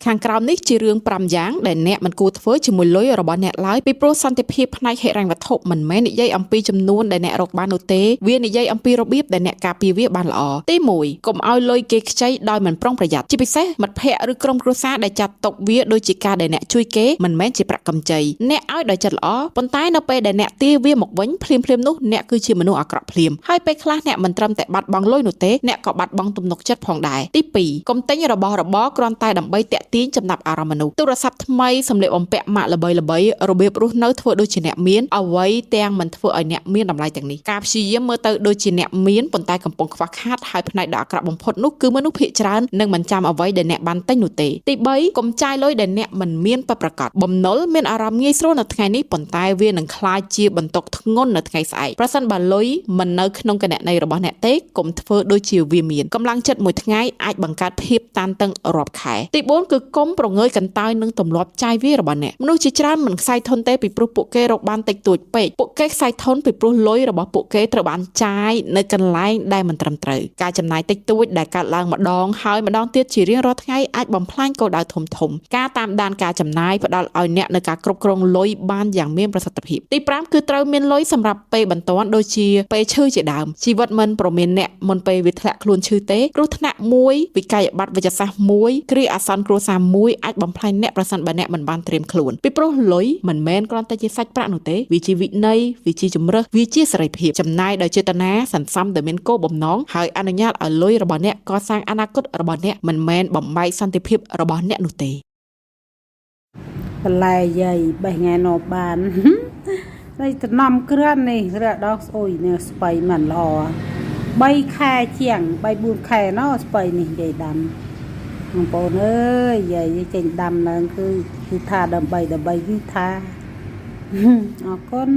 ខាងក្រោមនេះជារឿង5យ៉ាងដែលអ្នកមិនគួរធ្វើជាមួយលុយរបស់អ្នកឡើយពីព្រោះសន្តិភាពផ្នែកហិរញ្ញវត្ថុមិនមែននិយាយអំពីចំនួនដែលអ្នករកបាននោះទេវានិយាយអំពីរបៀបដែលអ្នកការពារវាបានល្អទី1កុំឲ្យលុយគេខ្ចីដោយមិនប្រុងប្រយ័ត្នជាពិសេសមិត្តភ័ក្តិឬក្រុមគ្រួសារដែលចាត់ទុកវាដូចជាការដែលអ្នកជួយគេមិនមែនជាប្រាក់កម្ចីអ្នកឲ្យដោយចិត្តល្អប៉ុន្តែនៅពេលដែលអ្នកទារវាមកវិញភ្លាមៗនោះអ្នកគឺជាមនុស្សអាក្រក់ភ្លាមហើយពេលខ្លះអ្នកមិនត្រឹមតែបាត់បង់លុយនោះទេអ្នកក៏បាត់បង់ទំនុកចិត្តផងដែរទី2កុំទិញរបស់របរគ្រាន់តែដើម្បីទាក់ទាញចំណាប់អារម្មណ៍មនុស្សទូរស័ព្ទថ្មីសម្លៀកបំពាក់ម៉ាកល្បីៗរបៀបរស់នៅធ្វើដូចជាអ្នកមានអ្វីទាំងមិនធ្វើឲ្យអ្នកមានតម្លៃទាំងនេះការព្យាយាមមើលទៅដូចជាអ្នកមានប៉ុន្តែកំពុងខ្វះខាតហើយផ្នែកដ៏អាក្រក់បំផុតនោះគឺមនុស្សភាគច្រើននឹងមិនចាំអ្វីដែលអ្នកបានទិញនោះទេទី3កុំចាយលុយដែលអ្នកមិនមានពិតប្រាកដបំណុលមានអារម្មណ៍ងាយស្រួលនៅថ្ងៃនេះប៉ុន្តែវានឹងក្លាយជាបន្ទុកធ្ងន់នៅថ្ងៃស្អែកប្រសិនបើលុយមិននៅក្នុងគណនីរបស់អ្នកទេកុំធ្វើដូចជាវាមានកម្លាំងចិត្តមួយថ្ងៃអាចបង្កើតភាពតានតឹងរាប់ខែទី4គឺកុំប្រងើយកន្តើយនឹងទម្លាប់ចាយវារបស់អ្នកមនុស្សជាច្រើនមិនខ្សែធនទេពីព្រោះពួកគេរកបានតិចតួចពេកពួកគេខ្សែធនពីព្រោះលុយរបស់ពួកគេត្រូវបានចាយនៅកន្លែងដែលមិនត្រឹមត្រូវការចំណាយតិចតួចដែលកើតឡើងម្ដងហើយម្ដងទៀតជារៀងរាល់ថ្ងៃអាចបំផ្លាញគោលដៅធំៗការតាមដានការចំណាយផ្ដល់ឲ្យអ្នកនៅការគ្រប់គ្រងលុយបានយ៉ាងមានប្រសិទ្ធភាពទី5គឺត្រូវមានលុយសម្រាប់ពេលបន្ទាន់ដូចជាពេលឈឺជាដើមជីវិតមិនប្រមានអ្នកមុនពេលវាធ្លាក់ខ្លួនឈឺទេគ្រោះថ្នាក់មួយវិក័យប័ត្រវិជ្ជសាស្ត្រមួយគ្រាអាសន្នគ្រួសារមួយអាចបំផ្លាញអ្នកប្រសិនបើអ្នកមិនបានត្រៀមខ្លួនពីព្រោះលុយមិនមែនគ្រាន់តែជាសាច់ប្រាក់នោះទេវាជាវិន័យវាជាជំរើសវាជាសេរីភាពចំណាយដោយចេតនាសន្សំដែលមានគោលបំណងហើយអនុញ្ញាតឲ្យលុយរបស់អ្នកកសាងអនាគតរបស់អ្នកមិនមែនបំបែកសន្តិភាពរបស់អ្នកនោះទេបន្លែយាយបេះថ្ងៃណោបានស្អីតំណំក្រាននេះរកដល់ស្អុយនេះស្បៃមិនល្អ3ខែជាង3 4ខែណោស្បៃនេះយាយដាំបងប្អូនអើយយាយចេញដាំឡើងគឺថាដើម្បីគឺថាអរគុណ